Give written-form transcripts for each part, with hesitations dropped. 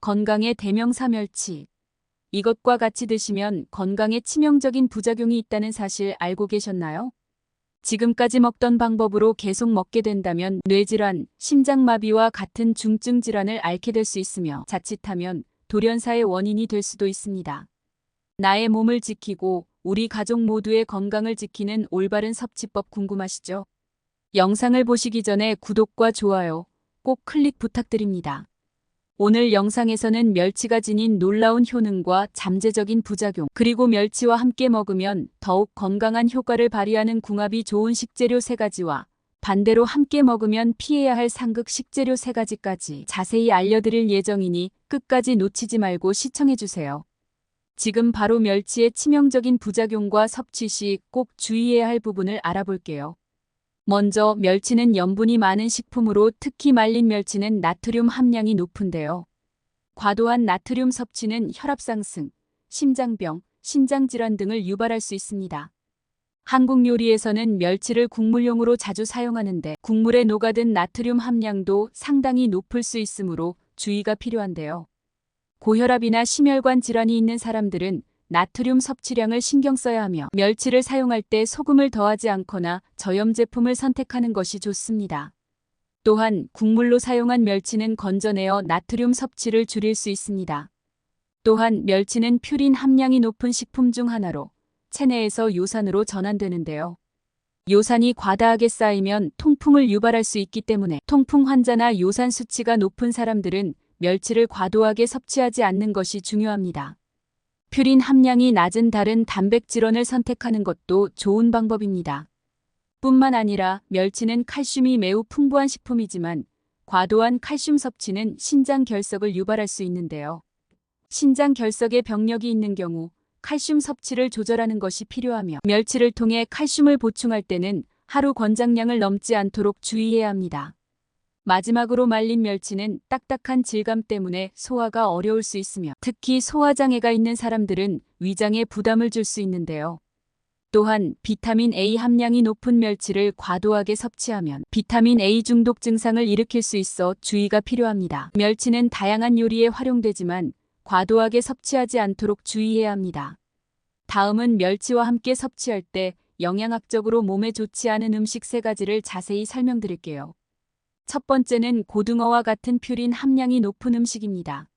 건강의 대명사 멸치. 이것과 같이 드시면 건강에 치명적인 부작용이 있다는 사실 알고 계셨나요? 지금까지 먹던 방법으로 계속 먹게 된다면 뇌질환, 심장마비와 같은 중증 질환을 앓게 될 수 있으며 자칫하면 돌연사의 원인이 될 수도 있습니다. 나의 몸을 지키고 우리 가족 모두의 건강을 지키는 올바른 섭취법 궁금하시죠? 영상을 보시기 전에 구독과 좋아요 꼭 클릭 부탁드립니다. 오늘 영상에서는 멸치가 지닌 놀라운 효능과 잠재적인 부작용, 그리고 멸치와 함께 먹으면 더욱 건강한 효과를 발휘하는 궁합이 좋은 식재료 3가지와 반대로 함께 먹으면 피해야 할 상극 식재료 3가지까지 자세히 알려드릴 예정이니 끝까지 놓치지 말고 시청해주세요. 지금 바로 멸치의 치명적인 부작용과 섭취 시 꼭 주의해야 할 부분을 알아볼게요. 먼저 멸치는 염분이 많은 식품으로 특히 말린 멸치는 나트륨 함량이 높은데요. 과도한 나트륨 섭취는 혈압 상승, 심장병, 신장질환 등을 유발할 수 있습니다. 한국 요리에서는 멸치를 국물용으로 자주 사용하는데 국물에 녹아든 나트륨 함량도 상당히 높을 수 있으므로 주의가 필요한데요. 고혈압이나 심혈관 질환이 있는 사람들은 나트륨 섭취량을 신경 써야 하며 멸치를 사용할 때 소금을 더하지 않거나 저염 제품을 선택하는 것이 좋습니다. 또한 국물로 사용한 멸치는 건져내어 나트륨 섭취를 줄일 수 있습니다. 또한 멸치는 퓨린 함량이 높은 식품 중 하나로 체내에서 요산으로 전환되는데요. 요산이 과다하게 쌓이면 통풍을 유발할 수 있기 때문에 통풍 환자나 요산 수치가 높은 사람들은 멸치를 과도하게 섭취하지 않는 것이 중요합니다. 퓨린 함량이 낮은 다른 단백질원을 선택하는 것도 좋은 방법입니다. 뿐만 아니라 멸치는 칼슘이 매우 풍부한 식품이지만 과도한 칼슘 섭취는 신장 결석을 유발할 수 있는데요. 신장 결석에 병력이 있는 경우 칼슘 섭취를 조절하는 것이 필요하며 멸치를 통해 칼슘을 보충할 때는 하루 권장량을 넘지 않도록 주의해야 합니다. 마지막으로 말린 멸치는 딱딱한 질감 때문에 소화가 어려울 수 있으며 특히 소화장애가 있는 사람들은 위장에 부담을 줄 수 있는데요. 또한 비타민 A 함량이 높은 멸치를 과도하게 섭취하면 비타민 A 중독 증상을 일으킬 수 있어 주의가 필요합니다. 멸치는 다양한 요리에 활용되지만 과도하게 섭취하지 않도록 주의해야 합니다. 다음은 멸치와 함께 섭취할 때 영양학적으로 몸에 좋지 않은 음식 3가지를 자세히 설명드릴게요. 첫 번째는 고등어와 같은 퓨린 함량이 높은 음식입니다.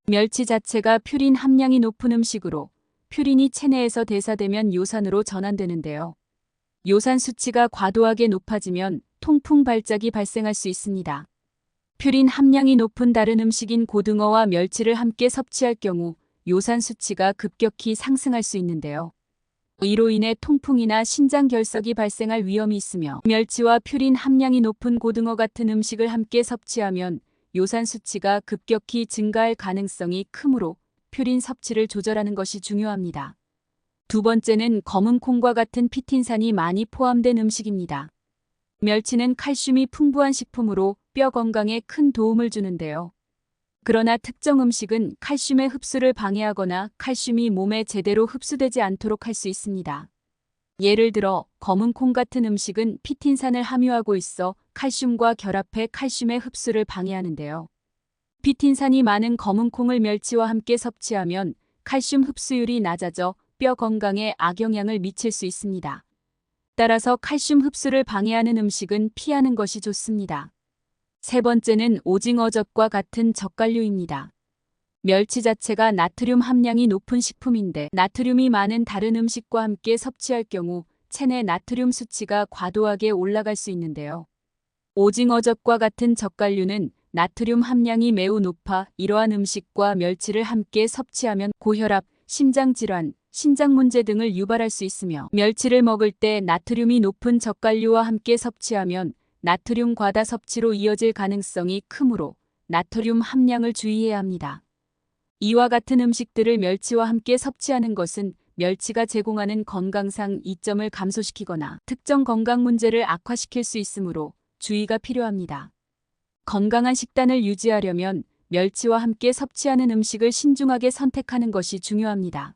멸치 자체가 퓨린 함량이 높은 음식으로 퓨린이 체내에서 대사되면 요산으로 전환되는데요. 요산 수치가 과도하게 높아지면 통풍 발작이 발생할 수 있습니다. 퓨린 함량이 높은 다른 음식인 고등어와 멸치를 함께 섭취할 경우 요산 수치가 급격히 상승할 수 있는데요. 이로 인해 통풍이나 신장 결석이 발생할 위험이 있으며 멸치와 퓨린 함량이 높은 고등어 같은 음식을 함께 섭취하면 요산 수치가 급격히 증가할 가능성이 크므로 퓨린 섭취를 조절하는 것이 중요합니다. 두 번째는 검은 콩과 같은 피틴산이 많이 포함된 음식입니다. 멸치는 칼슘이 풍부한 식품으로 뼈 건강에 큰 도움을 주는데요. 그러나 특정 음식은 칼슘의 흡수를 방해하거나 칼슘이 몸에 제대로 흡수되지 않도록 할 수 있습니다. 예를 들어 검은 콩 같은 음식은 피틴산을 함유하고 있어 칼슘과 결합해 칼슘의 흡수를 방해하는데요. 피틴산이 많은 검은 콩을 멸치와 함께 섭취하면 칼슘 흡수율이 낮아져 뼈 건강에 악영향을 미칠 수 있습니다. 따라서 칼슘 흡수를 방해하는 음식은 피하는 것이 좋습니다. 세 번째는 오징어젓과 같은 젓갈류입니다. 멸치 자체가 나트륨 함량이 높은 식품인데 나트륨이 많은 다른 음식과 함께 섭취할 경우 체내 나트륨 수치가 과도하게 올라갈 수 있는데요. 오징어젓과 같은 젓갈류는 나트륨 함량이 매우 높아 이러한 음식과 멸치를 함께 섭취하면 고혈압, 심장질환, 신장 문제 등을 유발할 수 있으며 멸치를 먹을 때 나트륨이 높은 젓갈류와 함께 섭취하면 나트륨 과다 섭취로 이어질 가능성이 크므로 나트륨 함량을 주의해야 합니다. 이와 같은 음식들을 멸치와 함께 섭취하는 것은 멸치가 제공하는 건강상 이점을 감소시키거나 특정 건강 문제를 악화시킬 수 있으므로 주의가 필요합니다. 건강한 식단을 유지하려면 멸치와 함께 섭취하는 음식을 신중하게 선택하는 것이 중요합니다.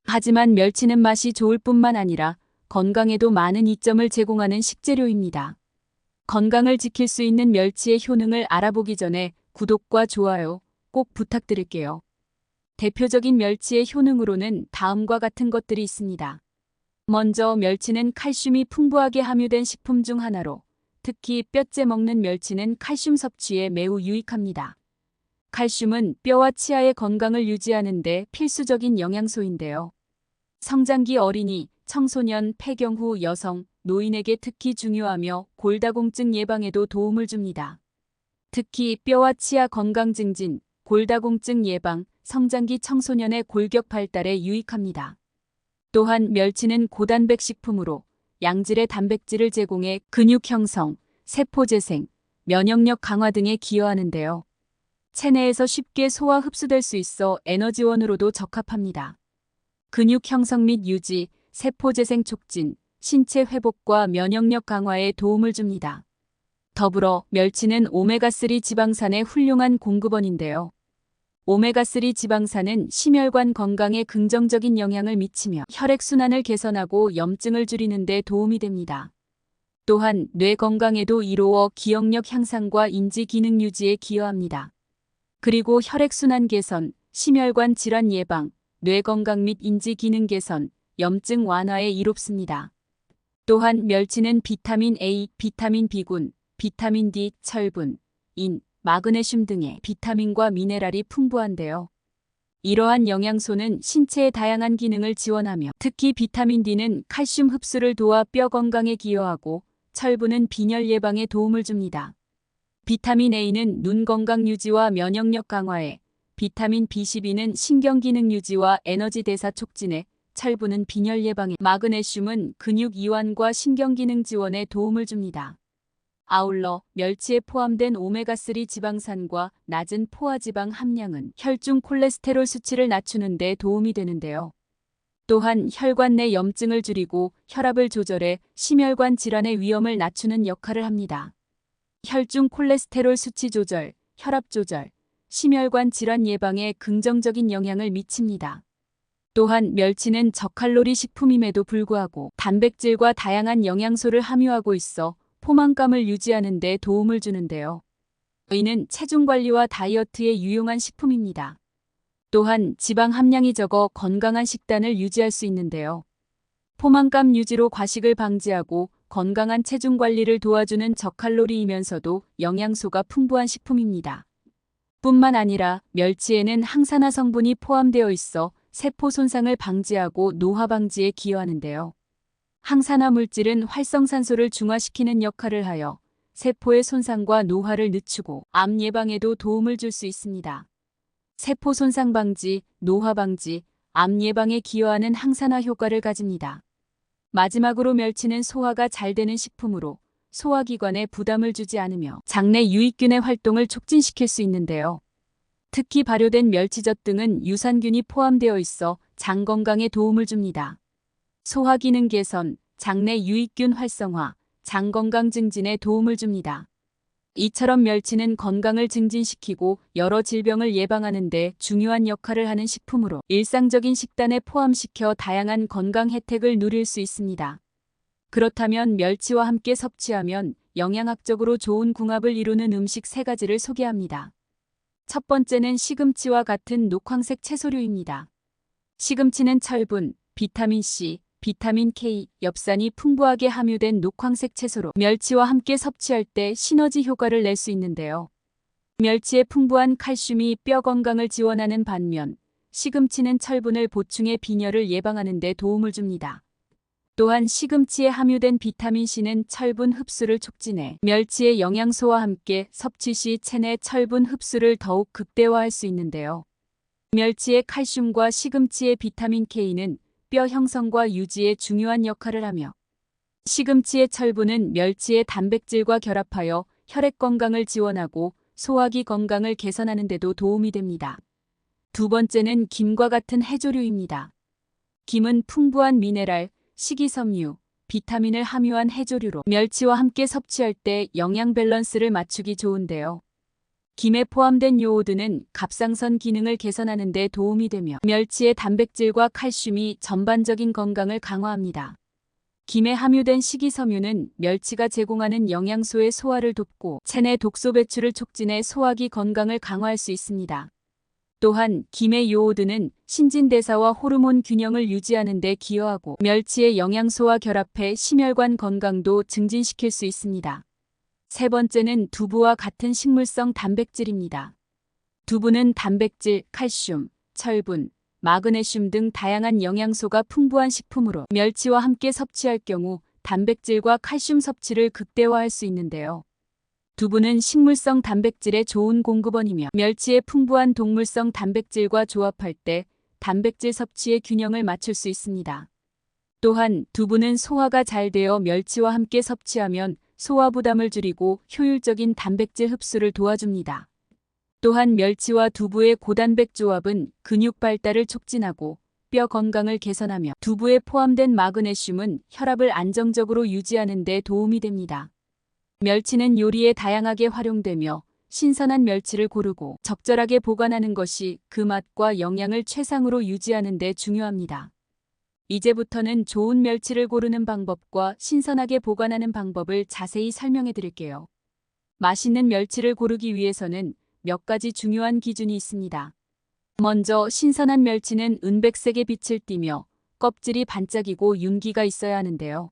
하지만 멸치는 맛이 좋을 뿐만 아니라 건강에도 많은 이점을 제공하는 식재료입니다. 건강을 지킬 수 있는 멸치의 효능을 알아보기 전에 구독과 좋아요 꼭 부탁드릴게요. 대표적인 멸치의 효능으로는 다음과 같은 것들이 있습니다. 먼저 멸치는 칼슘이 풍부하게 함유된 식품 중 하나로 특히 뼈째 먹는 멸치는 칼슘 섭취에 매우 유익합니다. 칼슘은 뼈와 치아의 건강을 유지하는 데 필수적인 영양소인데요. 성장기 어린이, 청소년, 폐경 후 여성, 노인에게 특히 중요하며 골다공증 예방에도 도움을 줍니다. 특히 뼈와 치아 건강 증진, 골다공증 예방, 성장기 청소년의 골격 발달에 유익합니다. 또한 멸치는 고단백 식품으로 양질의 단백질을 제공해 근육 형성, 세포 재생, 면역력 강화 등에 기여하는데요. 체내에서 쉽게 소화 흡수될 수 있어 에너지원으로도 적합합니다. 근육 형성 및 유지, 세포 재생 촉진, 신체 회복과 면역력 강화에 도움을 줍니다. 더불어 멸치는 오메가3 지방산의 훌륭한 공급원인데요. 오메가3 지방산은 심혈관 건강에 긍정적인 영향을 미치며 혈액순환을 개선하고 염증을 줄이는 데 도움이 됩니다. 또한 뇌 건강에도 이로워 기억력 향상과 인지 기능 유지에 기여합니다. 그리고 혈액순환 개선, 심혈관 질환 예방, 뇌 건강 및 인지 기능 개선, 염증 완화에 이롭습니다. 또한 멸치는 비타민 A, 비타민 B군, 비타민 D, 철분, 인, 마그네슘 등의 비타민과 미네랄이 풍부한데요. 이러한 영양소는 신체의 다양한 기능을 지원하며 특히 비타민 D는 칼슘 흡수를 도와 뼈 건강에 기여하고 철분은 빈혈 예방에 도움을 줍니다. 비타민 A는 눈 건강 유지와 면역력 강화에, 비타민 B12는 신경 기능 유지와 에너지 대사 촉진에, 철분은 빈혈 예방에, 마그네슘은 근육 이완과 신경 기능 지원에 도움을 줍니다. 아울러 멸치에 포함된 오메가3 지방산과 낮은 포화지방 함량은 혈중 콜레스테롤 수치를 낮추는 데 도움이 되는데요. 또한 혈관 내 염증을 줄이고 혈압을 조절해 심혈관 질환의 위험을 낮추는 역할을 합니다. 혈중 콜레스테롤 수치 조절, 혈압 조절, 심혈관 질환 예방에 긍정적인 영향을 미칩니다. 또한 멸치는 저칼로리 식품임에도 불구하고 단백질과 다양한 영양소를 함유하고 있어 포만감을 유지하는 데 도움을 주는데요. 이는 체중 관리와 다이어트에 유용한 식품입니다. 또한 지방 함량이 적어 건강한 식단을 유지할 수 있는데요. 포만감 유지로 과식을 방지하고 건강한 체중 관리를 도와주는 저칼로리이면서도 영양소가 풍부한 식품입니다. 뿐만 아니라 멸치에는 항산화 성분이 포함되어 있어 세포 손상을 방지하고 노화 방지에 기여하는데요. 항산화 물질은 활성산소를 중화시키는 역할을 하여 세포의 손상과 노화를 늦추고 암 예방에도 도움을 줄 수 있습니다. 세포 손상 방지, 노화 방지, 암 예방에 기여하는 항산화 효과를 가집니다. 마지막으로 멸치는 소화가 잘 되는 식품으로 소화기관에 부담을 주지 않으며 장내 유익균의 활동을 촉진시킬 수 있는데요. 특히 발효된 멸치젓 등은 유산균이 포함되어 있어 장 건강에 도움을 줍니다. 소화 기능 개선, 장내 유익균 활성화, 장 건강 증진에 도움을 줍니다. 이처럼 멸치는 건강을 증진시키고 여러 질병을 예방하는 데 중요한 역할을 하는 식품으로 일상적인 식단에 포함시켜 다양한 건강 혜택을 누릴 수 있습니다. 그렇다면 멸치와 함께 섭취하면 영양학적으로 좋은 궁합을 이루는 음식 3가지를 소개합니다. 첫 번째는 시금치와 같은 녹황색 채소류입니다. 시금치는 철분, 비타민C, 비타민 K, 엽산이 풍부하게 함유된 녹황색 채소로 멸치와 함께 섭취할 때 시너지 효과를 낼 수 있는데요. 멸치의 풍부한 칼슘이 뼈 건강을 지원하는 반면 시금치는 철분을 보충해 빈혈을 예방하는 데 도움을 줍니다. 또한 시금치에 함유된 비타민C는 철분 흡수를 촉진해 멸치의 영양소와 함께 섭취 시 체내 철분 흡수를 더욱 극대화할 수 있는데요. 멸치의 칼슘과 시금치의 비타민 K는 뼈 형성과 유지에 중요한 역할을 하며 시금치의 철분은 멸치의 단백질과 결합하여 혈액 건강을 지원하고 소화기 건강을 개선하는 데도 도움이 됩니다. 두 번째는 김과 같은 해조류입니다. 김은 풍부한 미네랄, 식이섬유, 비타민을 함유한 해조류로 멸치와 함께 섭취할 때 영양 밸런스를 맞추기 좋은데요. 김에 포함된 요오드는 갑상선 기능을 개선하는 데 도움이 되며 멸치의 단백질과 칼슘이 전반적인 건강을 강화합니다. 김에 함유된 식이섬유는 멸치가 제공하는 영양소의 소화를 돕고 체내 독소 배출을 촉진해 소화기 건강을 강화할 수 있습니다. 또한 김의 요오드는 신진대사와 호르몬 균형을 유지하는 데 기여하고 멸치의 영양소와 결합해 심혈관 건강도 증진시킬 수 있습니다. 세 번째는 두부와 같은 식물성 단백질입니다. 두부는 단백질, 칼슘, 철분, 마그네슘 등 다양한 영양소가 풍부한 식품으로 멸치와 함께 섭취할 경우 단백질과 칼슘 섭취를 극대화할 수 있는데요. 두부는 식물성 단백질의 좋은 공급원이며 멸치의 풍부한 동물성 단백질과 조합할 때 단백질 섭취의 균형을 맞출 수 있습니다. 또한 두부는 소화가 잘 되어 멸치와 함께 섭취하면 소화 부담을 줄이고 효율적인 단백질 흡수를 도와줍니다. 또한 멸치와 두부의 고단백 조합은 근육 발달을 촉진하고 뼈 건강을 개선하며 두부에 포함된 마그네슘은 혈압을 안정적으로 유지하는 데 도움이 됩니다. 멸치는 요리에 다양하게 활용되며 신선한 멸치를 고르고 적절하게 보관하는 것이 그 맛과 영양을 최상으로 유지하는 데 중요합니다. 이제부터는 좋은 멸치를 고르는 방법과 신선하게 보관하는 방법을 자세히 설명해 드릴게요. 맛있는 멸치를 고르기 위해서는 몇 가지 중요한 기준이 있습니다. 먼저 신선한 멸치는 은백색의 빛을 띠며 껍질이 반짝이고 윤기가 있어야 하는데요.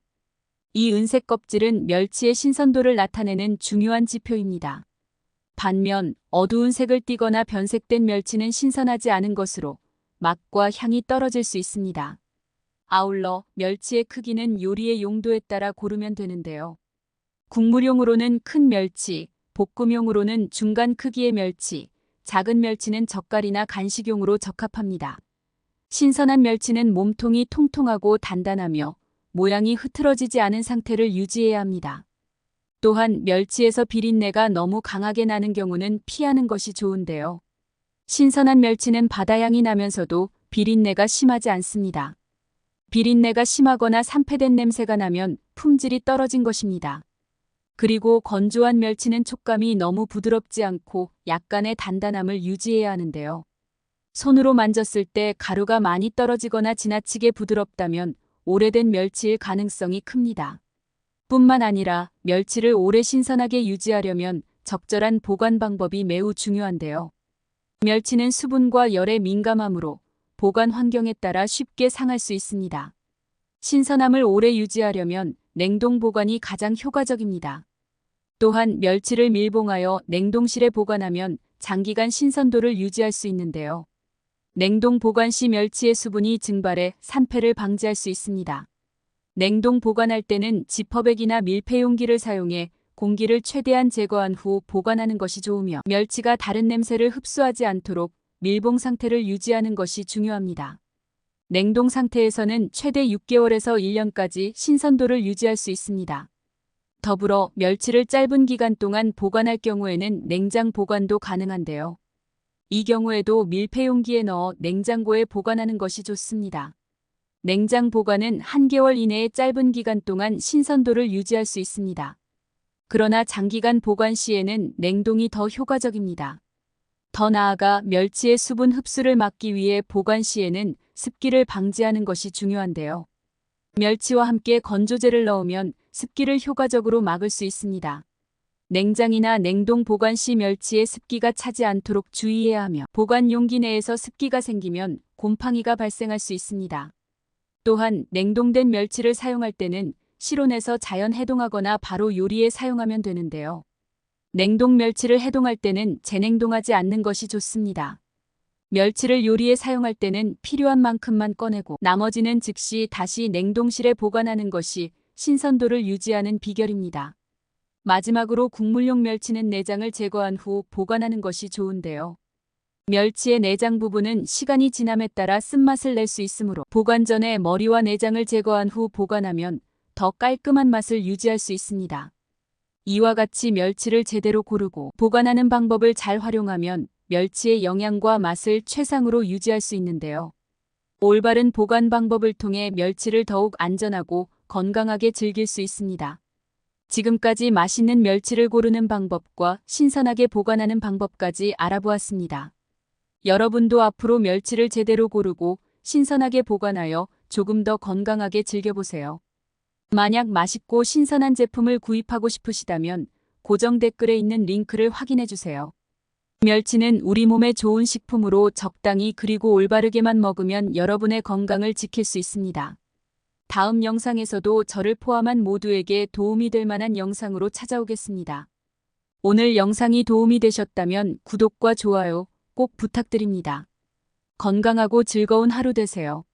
이 은색 껍질은 멸치의 신선도를 나타내는 중요한 지표입니다. 반면 어두운 색을 띠거나 변색된 멸치는 신선하지 않은 것으로 맛과 향이 떨어질 수 있습니다. 아울러 멸치의 크기는 요리의 용도에 따라 고르면 되는데요. 국물용으로는 큰 멸치, 볶음용으로는 중간 크기의 멸치, 작은 멸치는 젓갈이나 간식용으로 적합합니다. 신선한 멸치는 몸통이 통통하고 단단하며 모양이 흐트러지지 않은 상태를 유지해야 합니다. 또한 멸치에서 비린내가 너무 강하게 나는 경우는 피하는 것이 좋은데요. 신선한 멸치는 바다향이 나면서도 비린내가 심하지 않습니다. 비린내가 심하거나 산패된 냄새가 나면 품질이 떨어진 것입니다. 그리고 건조한 멸치는 촉감이 너무 부드럽지 않고 약간의 단단함을 유지해야 하는데요. 손으로 만졌을 때 가루가 많이 떨어지거나 지나치게 부드럽다면 오래된 멸치일 가능성이 큽니다. 뿐만 아니라 멸치를 오래 신선하게 유지하려면 적절한 보관 방법이 매우 중요한데요. 멸치는 수분과 열에 민감하므로 보관 환경에 따라 쉽게 상할 수 있습니다. 신선함을 오래 유지하려면 냉동 보관이 가장 효과적입니다. 또한 멸치를 밀봉하여 냉동실에 보관하면 장기간 신선도를 유지할 수 있는데요. 냉동 보관 시 멸치의 수분이 증발해 산패를 방지할 수 있습니다. 냉동 보관할 때는 지퍼백이나 밀폐 용기를 사용해 공기를 최대한 제거한 후 보관하는 것이 좋으며 멸치가 다른 냄새를 흡수하지 않도록 밀봉 상태를 유지하는 것이 중요합니다. 냉동 상태에서는 최대 6개월에서 1년까지 신선도를 유지할 수 있습니다. 더불어 멸치를 짧은 기간 동안 보관할 경우에는 냉장 보관도 가능한데요. 이 경우에도 밀폐 용기에 넣어 냉장고에 보관하는 것이 좋습니다. 냉장 보관은 1개월 이내의 짧은 기간 동안 신선도를 유지할 수 있습니다. 그러나 장기간 보관 시에는 냉동이 더 효과적입니다. 더 나아가 멸치의 수분 흡수를 막기 위해 보관 시에는 습기를 방지하는 것이 중요한데요. 멸치와 함께 건조제를 넣으면 습기를 효과적으로 막을 수 있습니다. 냉장이나 냉동 보관 시 멸치에 습기가 차지 않도록 주의해야 하며 보관 용기 내에서 습기가 생기면 곰팡이가 발생할 수 있습니다. 또한 냉동된 멸치를 사용할 때는 실온에서 자연 해동하거나 바로 요리에 사용하면 되는데요. 냉동 멸치를 해동할 때는 재냉동하지 않는 것이 좋습니다. 멸치를 요리에 사용할 때는 필요한 만큼만 꺼내고 나머지는 즉시 다시 냉동실에 보관하는 것이 신선도를 유지하는 비결입니다. 마지막으로 국물용 멸치는 내장을 제거한 후 보관하는 것이 좋은데요. 멸치의 내장 부분은 시간이 지남에 따라 쓴맛을 낼 수 있으므로 보관 전에 머리와 내장을 제거한 후 보관하면 더 깔끔한 맛을 유지할 수 있습니다. 이와 같이 멸치를 제대로 고르고 보관하는 방법을 잘 활용하면 멸치의 영양과 맛을 최상으로 유지할 수 있는데요. 올바른 보관 방법을 통해 멸치를 더욱 안전하고 건강하게 즐길 수 있습니다. 지금까지 맛있는 멸치를 고르는 방법과 신선하게 보관하는 방법까지 알아보았습니다. 여러분도 앞으로 멸치를 제대로 고르고 신선하게 보관하여 조금 더 건강하게 즐겨보세요. 만약 맛있고 신선한 제품을 구입하고 싶으시다면 고정 댓글에 있는 링크를 확인해주세요. 멸치는 우리 몸에 좋은 식품으로 적당히 그리고 올바르게만 먹으면 여러분의 건강을 지킬 수 있습니다. 다음 영상에서도 저를 포함한 모두에게 도움이 될 만한 영상으로 찾아오겠습니다. 오늘 영상이 도움이 되셨다면 구독과 좋아요 꼭 부탁드립니다. 건강하고 즐거운 하루 되세요.